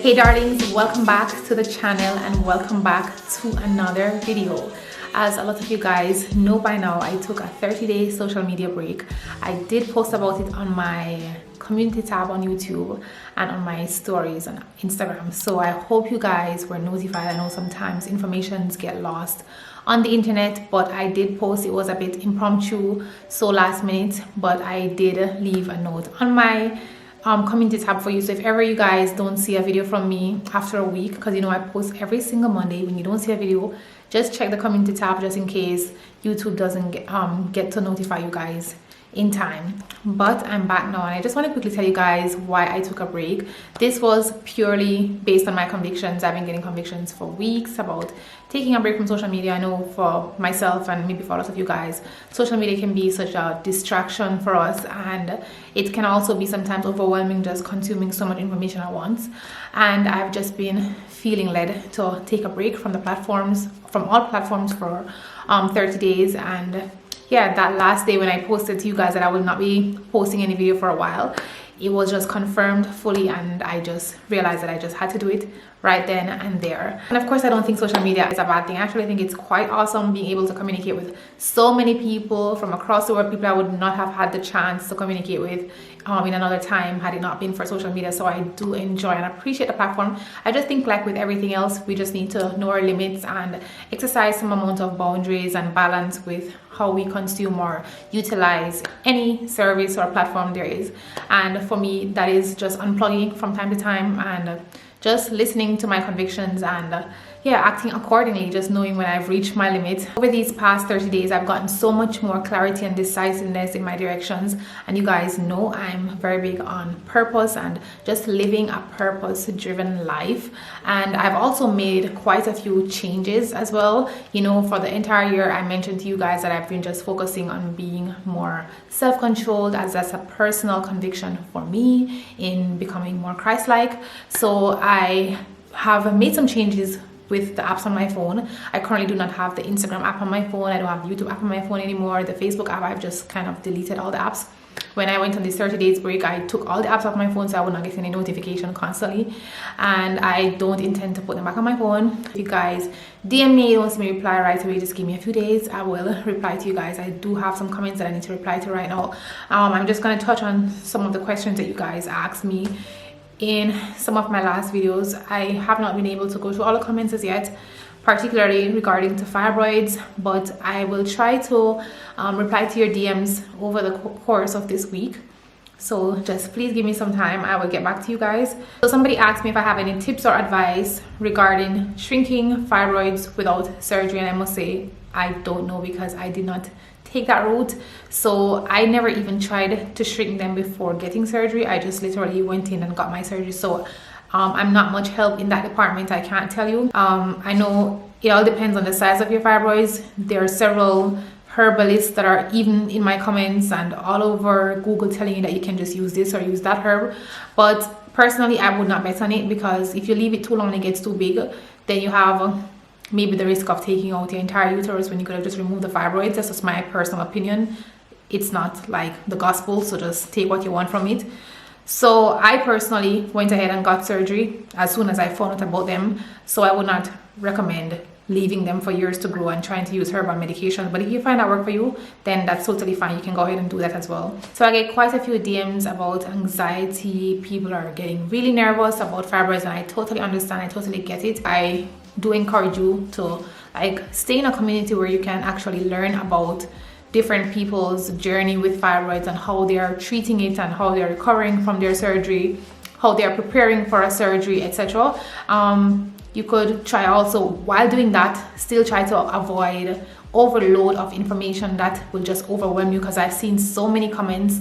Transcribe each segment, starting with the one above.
Hey darlings, welcome back to the channel and welcome back to another video. As a lot of you guys know by now, I took a 30-day social media break. I did post about it on my community tab on YouTube and on my stories on Instagram, so I hope you guys were notified. I know sometimes informations get lost on the internet, but I did post. It was a bit impromptu, so last minute, but I did leave a note on my community tab for you. So if ever you guys don't see a video from me after a week, because you know I post every single Monday, when you don't see a video, just check the community tab just in case YouTube doesn't get to notify you guys in time. But I'm back now, and I just want to quickly tell you guys why I took a break. This was purely based on my convictions. I've been getting convictions for weeks about taking a break from social media. I know for myself and maybe for a lot of you guys, social media can be such a distraction for us, and it can also be sometimes overwhelming, just consuming so much information at once. And I've just been feeling led to take a break from the platforms, from all platforms, for 30 days. And yeah, that last day when I posted to you guys that I will not be posting any video for a while, it was just confirmed fully, and I just realized that I just had to do it right then and there. And of course, I don't think social media is a bad thing. Actually, I think it's quite awesome being able to communicate with so many people from across the world, people I would not have had the chance to communicate with in another time had it not been for social media. So I do enjoy and appreciate the platform. I just think, like with everything else, we just need to know our limits and exercise some amount of boundaries and balance with how we consume or utilize any service or platform there is. And for me, that is just unplugging from time to time and just listening to my convictions and yeah, acting accordingly, just knowing when I've reached my limit. Over these past 30 days, I've gotten so much more clarity and decisiveness in my directions. And you guys know I'm very big on purpose and just living a purpose-driven life. And I've also made quite a few changes as well. You know, for the entire year, I mentioned to you guys that I've been just focusing on being more self-controlled, as that's a personal conviction for me in becoming more Christ-like. So I have made some changes with the apps on my phone. I currently do not have the Instagram app on my phone. I don't have the YouTube app on my phone anymore. The Facebook app, I've just kind of deleted all the apps. When I went on this 30 days break, I took all the apps off my phone so I would not get any notification constantly, and I don't intend to put them back on my phone. If you guys DM me, you don't see me reply right away, just give me a few days. I will reply to you guys. I do have some comments that I need to reply to right now. I'm just going to touch on some of the questions that you guys asked me in some of my last videos. I have not been able to go through all the comments as yet, particularly regarding to fibroids, but I will try to reply to your DMs over the course of this week. So just please give me some time. I will get back to you guys. So somebody asked me if I have any tips or advice regarding shrinking fibroids without surgery, and I must say I don't know, because I did not take that route. So I never even tried to shrink them before getting surgery. I just literally went in and got my surgery. So I'm not much help in that department, I can't tell you. I know it all depends on the size of your fibroids. There are several herbalists that are even in my comments and all over Google telling you that you can just use this or use that herb. But personally, I would not bet on it, because if you leave it too long and it gets too big, then you have maybe the risk of taking out your entire uterus when you could have just removed the fibroids. That's just my personal opinion. It's not like the gospel, so just take what you want from it. So I personally went ahead and got surgery as soon as I found out about them. So I would not recommend leaving them for years to grow and trying to use herbal medication. But if you find that work for you, then that's totally fine. You can go ahead and do that as well. So I get quite a few DMs about anxiety. People are getting really nervous about fibroids, and I totally understand. I totally get it. I do encourage you to stay in a community where you can actually learn about different people's journey with fibroids and how they are treating it and how they're recovering from their surgery, how they are preparing for a surgery, etc. You could try also, while doing that, still try to avoid overload of information that will just overwhelm you, because I've seen so many comments.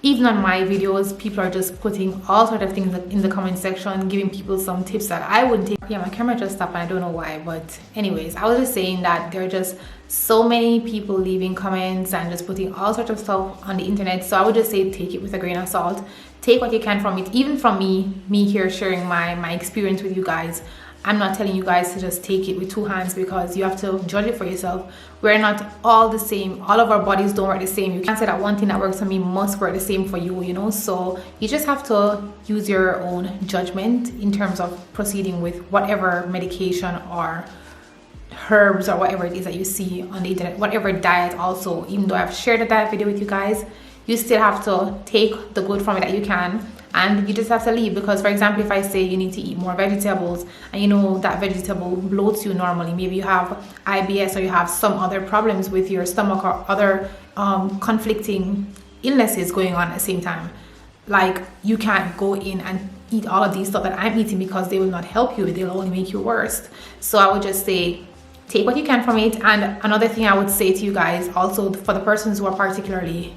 Even on my videos, people are just putting all sorts of things in the comment section, giving people some tips that I wouldn't take. Yeah, my camera just stopped and I don't know why, but anyways, I was just saying that there are just so many people leaving comments and just putting all sorts of stuff on the internet. So I would just say take it with a grain of salt. Take what you can from it. Even from me here sharing my experience with you guys, I'm not telling you guys to just take it with two hands, because you have to judge it for yourself. We're not all the same. All of our bodies don't work the same. You can't say that one thing that works for me must work the same for you, you know. So you just have to use your own judgment in terms of proceeding with whatever medication or herbs or whatever it is that you see on the internet, whatever diet. Also, even though I've shared a diet video with you guys, you still have to take the good from it that you can, and you just have to leave. Because, for example, if I say you need to eat more vegetables, and you know that vegetable bloats you normally, maybe you have IBS or you have some other problems with your stomach or other conflicting illnesses going on at the same time, like, you can't go in and eat all of these stuff that I'm eating, because they will not help you. They'll only make you worse. So I would just say, take what you can from it. And another thing I would say to you guys also, for the persons who are particularly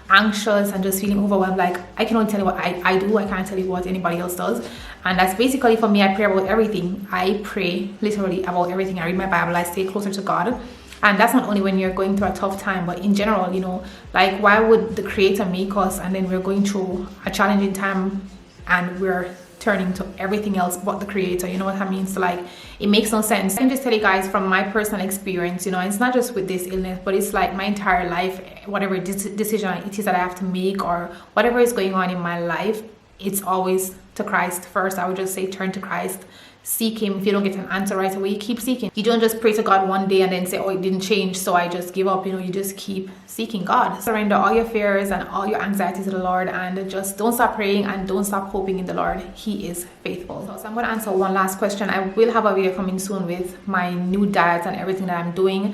anxious and just feeling overwhelmed, like, I can only tell you what I do. I can't tell you what anybody else does. And that's basically, for me, I pray about everything. I pray literally about everything. I read my Bible. I stay closer to God. And that's not only when you're going through a tough time, but in general, you know, like, why would the Creator make us and then we're going through a challenging time and we're turning to everything else but the Creator? You know what I mean? So, like, it makes no sense. I can just tell you guys from my personal experience, you know, it's not just with this illness, but it's like my entire life. Whatever decision it is that I have to make, or whatever is going on in my life, it's always to Christ first. I would just say, turn to Christ. Seek Him. If you don't get an answer right away, keep seeking. You don't just pray to God one day and then say, oh, it didn't change, so I just give up. You know, you just keep seeking God. Surrender all your fears and all your anxieties to the Lord, and just don't stop praying and don't stop hoping in the Lord. He is faithful. So I'm going to answer one last question. I will have a video coming soon with my new diet and everything that I'm doing.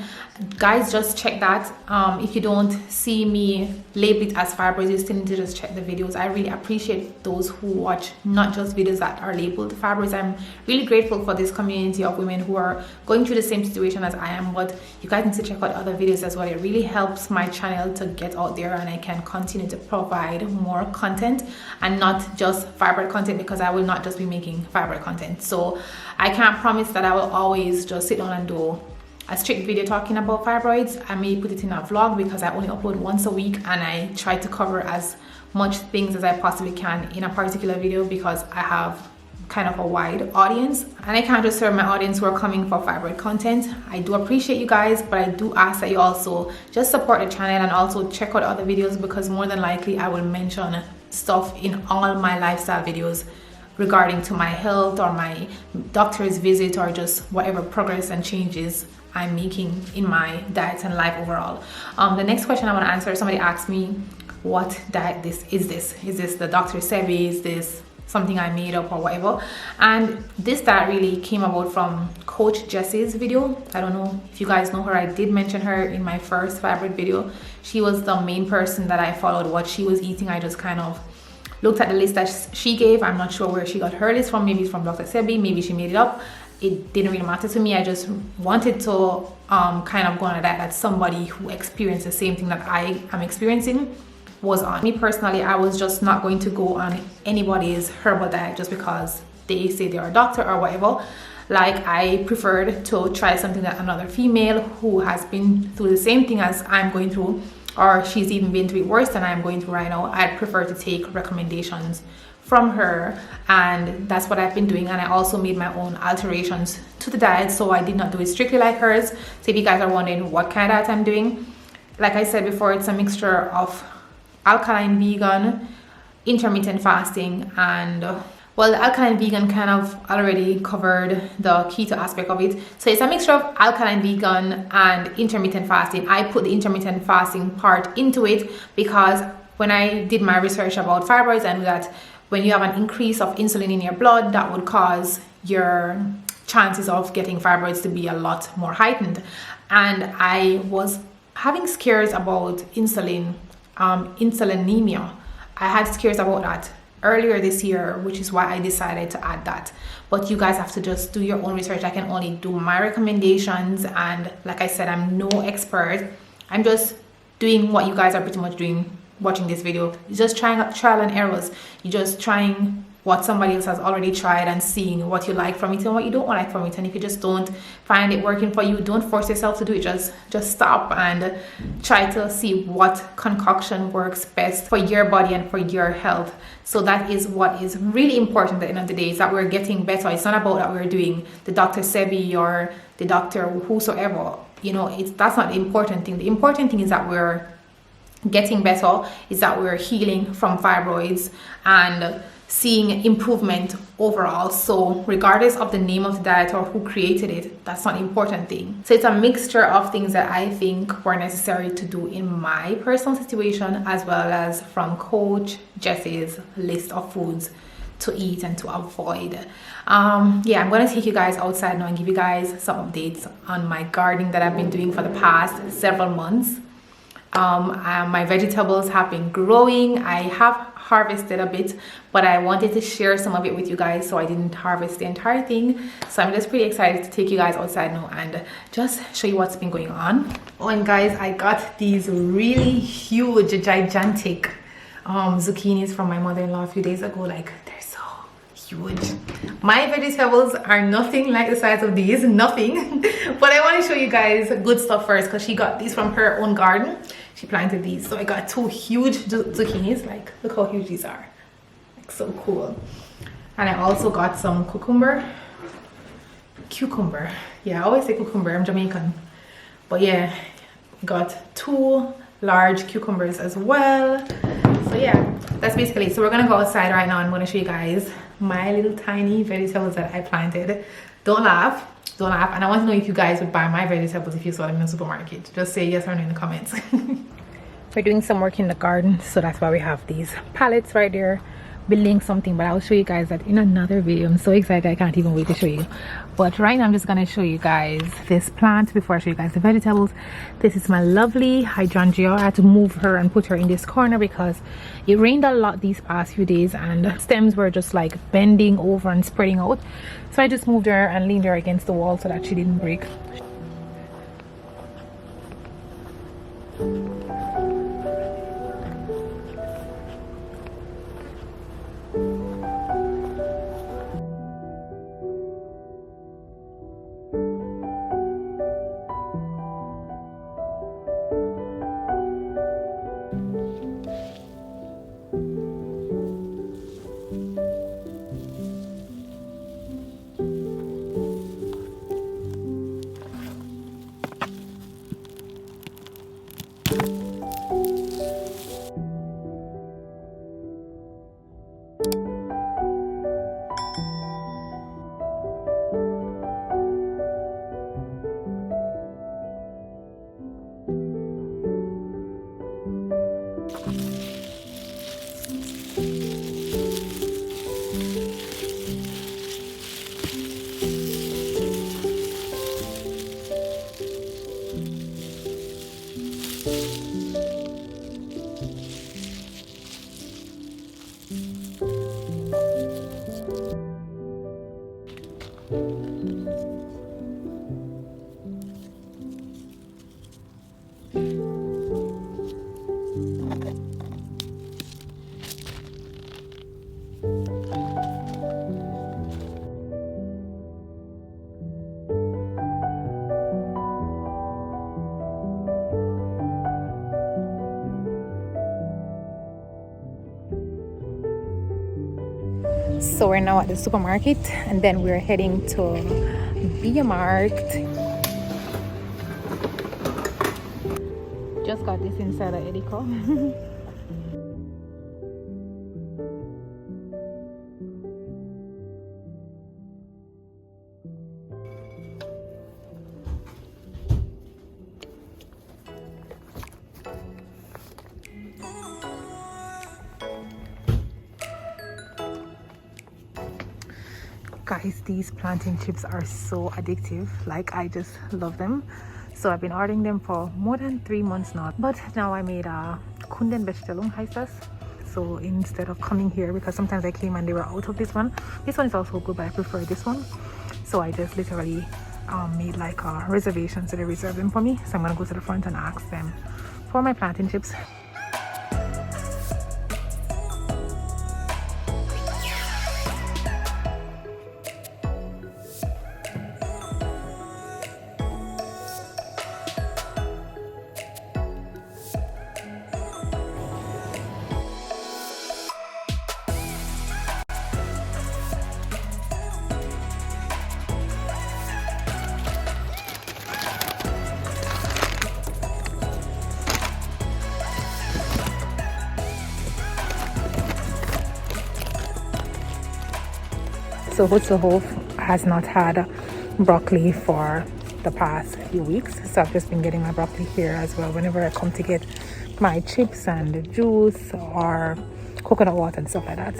Guys, just check that. If you don't see me label it as fibroids, you still need to just check the videos. I really appreciate those who watch not just videos that are labeled fibroids. I'm really grateful for this community of women who are going through the same situation as I am, but you guys need to check out other videos as well. It really helps my channel to get out there, and I can continue to provide more content and not just fibroid content, because I will not just be making fibroid content. So I can't promise that I will always just sit down and do a strict video talking about fibroids. I may put it in a vlog, because I only upload once a week, and I try to cover as much things as I possibly can in a particular video, because I have kind of a wide audience and I can't just serve my audience who are coming for fibroid content. I do appreciate you guys, but I do ask that you also just support the channel and also check out other videos, because more than likely I will mention stuff in all my lifestyle videos regarding to my health or my doctor's visit, or just whatever progress and changes I'm making in my diet and life overall. The next question I want to answer, somebody asked me, what diet is this the Dr. Sebi? Is this something I made up or whatever? And this diet really came about from Coach Jessie's video. I don't know if you guys know her. I did mention her in my first fibroid video. She was the main person that I followed what she was eating. I just kind of looked at the list that she gave. I'm not sure where she got her list from. Maybe it's from Dr. Sebi, maybe she made it up. It didn't really matter to me. I just wanted to kind of go on a diet that somebody who experienced the same thing that I am experiencing was on. Me personally, I was just not going to go on anybody's herbal diet just because they say they're a doctor or whatever. Like, I preferred to try something that another female who has been through the same thing as I'm going through, or she's even been through it worse than I'm going through right now. I'd prefer to take recommendations from her, and that's what I've been doing. And I also made my own alterations to the diet, so I did not do it strictly like hers. So if you guys are wondering what kind of diet I'm doing, like I said before, it's a mixture of alkaline vegan, intermittent fasting, and well, the alkaline vegan kind of already covered the keto aspect of it. So it's a mixture of alkaline vegan and intermittent fasting. I put the intermittent fasting part into it because when I did my research about fibroids, I knew that when you have an increase of insulin in your blood, that would cause your chances of getting fibroids to be a lot more heightened. And I was having scares about insulinemia. I had scares about that earlier this year, which is why I decided to add that. But you guys have to just do your own research. I can only do my recommendations, and like I said, I'm no expert. I'm just doing what you guys are pretty much doing watching this video. You're just trying trial and errors. You're just trying what somebody else has already tried and seeing what you like from it and what you don't like from it. And if you just don't find it working for you, don't force yourself to do it. Just stop and try to see what concoction works best for your body and for your health. So that is what is really important at the end of the day, is that we're getting better. It's not about that we're doing the Dr. Sebi or the doctor whosoever, you know. That's not the important thing. The important thing is that we're getting better, is that we're healing from fibroids and seeing improvement overall. So regardless of the name of the diet or who created it, that's not the important thing. So it's a mixture of things that I think were necessary to do in my personal situation, as well as from Coach Jessie's list of foods to eat and to avoid. Yeah, I'm gonna take you guys outside now and give you guys some updates on my gardening that I've been doing for the past several months. My vegetables have been growing. I have harvested a bit, but I wanted to share some of it with you guys, so I didn't harvest the entire thing. So I'm just pretty excited to take you guys outside now and just show you what's been going on. Oh, and guys, I got these really huge, gigantic zucchinis from my mother-in-law a few days ago. Like, they're so huge. My vegetables are nothing like the size of these, nothing. But I want to show you guys good stuff first, because she got these from her own garden. She planted these, so I got two huge zucchinis. Like, look how huge these are, like, so cool. And I also got some cucumber. Yeah, I always say cucumber, I'm Jamaican, but yeah, got two large cucumbers as well. So yeah, that's basically it. So we're gonna go outside right now. I'm gonna show you guys my little tiny vegetables that I planted. Don't laugh, and I want to know if you guys would buy my vegetables if you saw them in the supermarket. Just say yes or no in the comments. We're doing some work in the garden, so that's why we have these pallets right there building something, but I'll show you guys that in another video. I'm so excited, I can't even wait to show you. But right now I'm just gonna show you guys this plant before I show you guys the vegetables. This is my lovely hydrangea. I had to move her and put her in this corner because it rained a lot these past few days and stems were just like bending over and spreading out. So I just moved her and leaned her against the wall so that she didn't break. So we're now at the supermarket and then we're heading to Via Markt. Just got this inside the Edico. Guys, these plantain chips are so addictive. Like, I just love them. So I've been ordering them for more than 3 months now. But now I made a Kunden Bestellung heißt das. So instead of coming here, because sometimes I came and they were out of this one is also good, but I prefer this one. So I just literally made like a reservation, so they reserved them for me. So I'm gonna go to the front and ask them for my plantain chips. So Hutzelhof has not had broccoli for the past few weeks, so I've just been getting my broccoli here as well whenever I come to get my chips and juice or coconut water and stuff like that.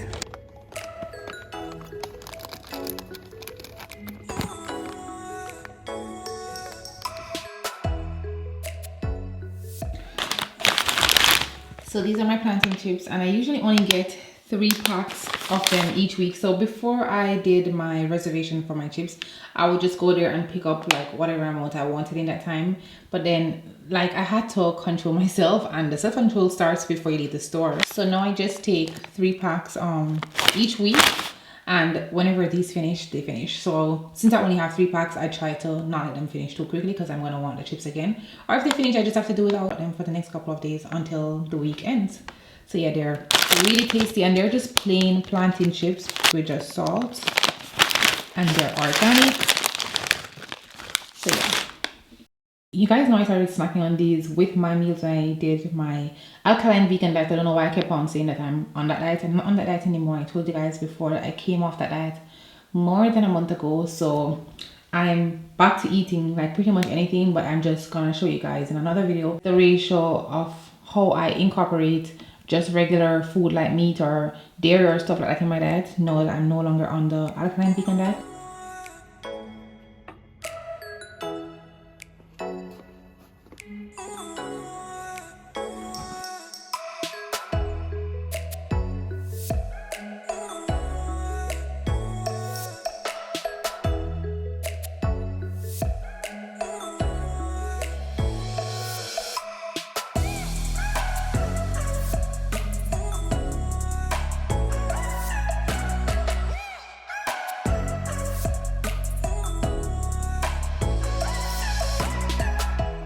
So these are my plantain chips, and I usually only get 3 packs of them each week. So before I did my reservation for my chips, I would just go there and pick up like whatever amount I wanted in that time. But then like I had to control myself, and the self-control starts before you leave the store. So now I just take 3 packs each week, and whenever these finish, they finish. So since I only have 3 packs, I try to not let them finish too quickly because I'm going to want the chips again. Or if they finish, I just have to do without them for the next couple of days until the week ends. So yeah, they're really tasty, and they're just plain plantain chips with just salt, and they're organic. So yeah, you guys know I started snacking on these with my meals when I did my alkaline vegan diet. I don't know why I kept on saying that I'm on that diet. I'm not on that diet anymore. I told you guys before that I came off that diet more than a month ago. So I'm back to eating like pretty much anything, but I'm just gonna show you guys in another video the ratio of how I incorporate just regular food like meat or dairy or stuff like that in my diet now that I'm no longer on the alkaline vegan diet.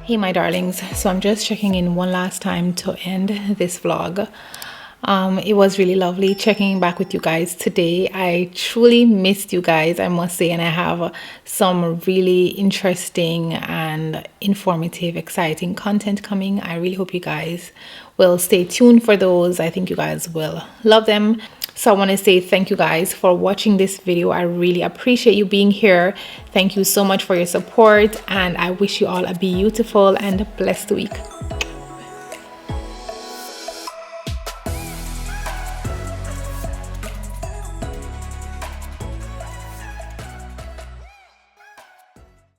Hey my darlings, so I'm just checking in one last time to end this vlog. It was really lovely checking back with you guys today. I truly missed you guys, I must say, and I have some really interesting and informative, exciting content coming. I really hope you guys will stay tuned for those. I think you guys will love them. So I want to say thank you guys for watching this video. I really appreciate you being here. Thank you so much for your support, and I wish you all a beautiful and blessed week.